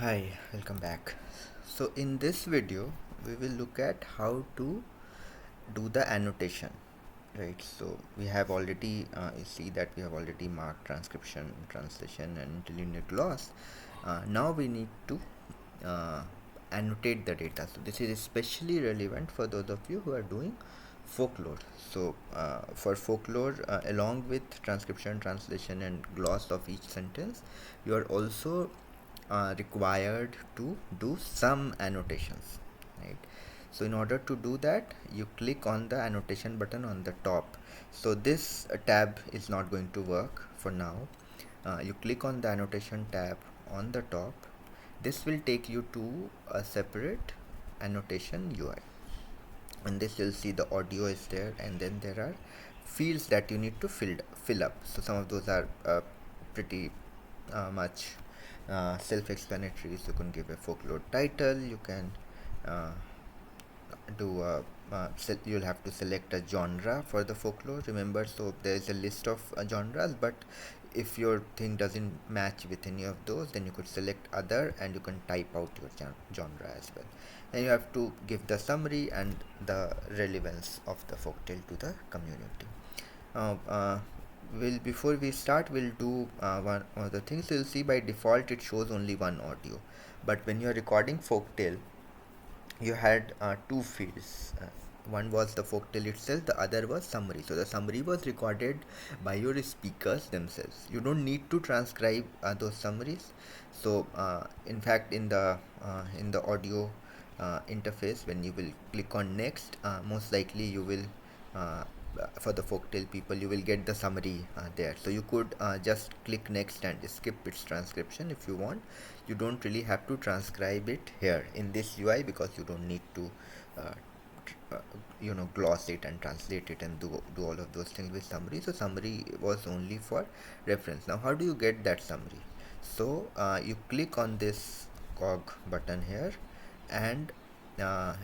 Hi, welcome back. So in this video we will look at how to do the annotation, right? So we have already you see that we have already marked transcription, translation and interlinear gloss. Now we need to uh, annotate the data. So this is especially relevant for those of you who are doing folklore. So for folklore, along with transcription, translation and gloss of each sentence, you are also required to do some annotations, right? So in order to do that, you click on the annotation button on the top. So this tab is not going to work for now. You click on the annotation tab on the top. This will take you to a separate annotation UI. And this you'll see the audio is there, and then there are fields that you need to fill up. So some of those are pretty much self-explanatory. So you can give a folklore title, you can uh, do you'll have to select a genre for the folklore, remember. So there is a list of genres, but if your thing doesn't match with any of those, then you could select other and you can type out your genre as well. Then you have to give the summary and the relevance of the folktale to the community. uh, uh, Before we start, we'll do one of the things. You'll see by default it shows only one audio, but when you're recording folktale, you had two fields. One was the folktale itself, the other was summary. So the summary was recorded by your speakers themselves. You don't need to transcribe those summaries. So in fact, in the audio interface, when you will click on next, most likely you will for the folktale people, you will get the summary there. So you could just click next and skip its transcription if you want. You don't really have to transcribe it here in this UI, because you don't need to uh, uh, gloss it and translate it and do all of those things with summary. So summary was only for reference. Now how do you get that summary? So you click on this cog button here, and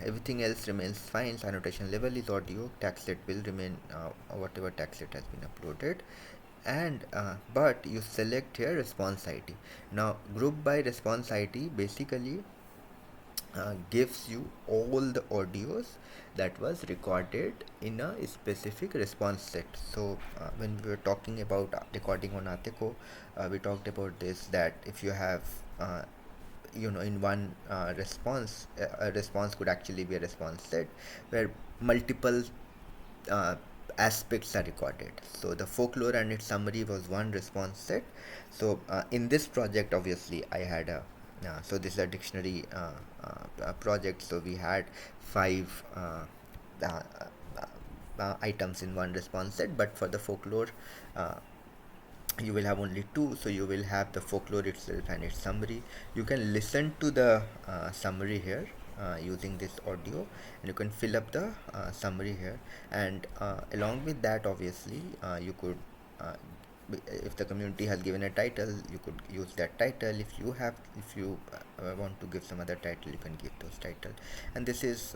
everything else remains fine. So annotation level is audio, taxlet will remain whatever taxlet has been uploaded, and but you select here response ID. Now group by response ID basically gives you all the audios that was recorded in a specific response set. So when we were talking about recording on Atekho, we talked about this, that if you have in one response, a response could actually be a response set where multiple uh, aspects are recorded. So the folklore and its summary was one response set. So in this project, obviously I had a so this is a dictionary project. So we had five uh, items in one response set, but for the folklore uh, you will have only two. So you will have the folklore itself and its summary. You can listen to the summary here using this audio, and you can fill up the summary here. And along with that, obviously you could if the community has given a title, you could use that title. If you want to give some other title, you can give those title. And this is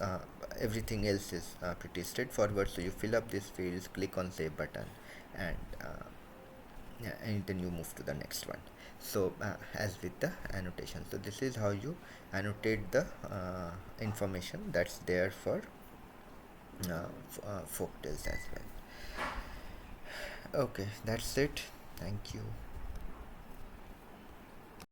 everything else is pretty straightforward. So you fill up these fields, click on save button, and yeah, and then you move to the next one. So as with the annotation, so this is how you annotate the information that's there for folktales as well. Okay, that's it. Thank you.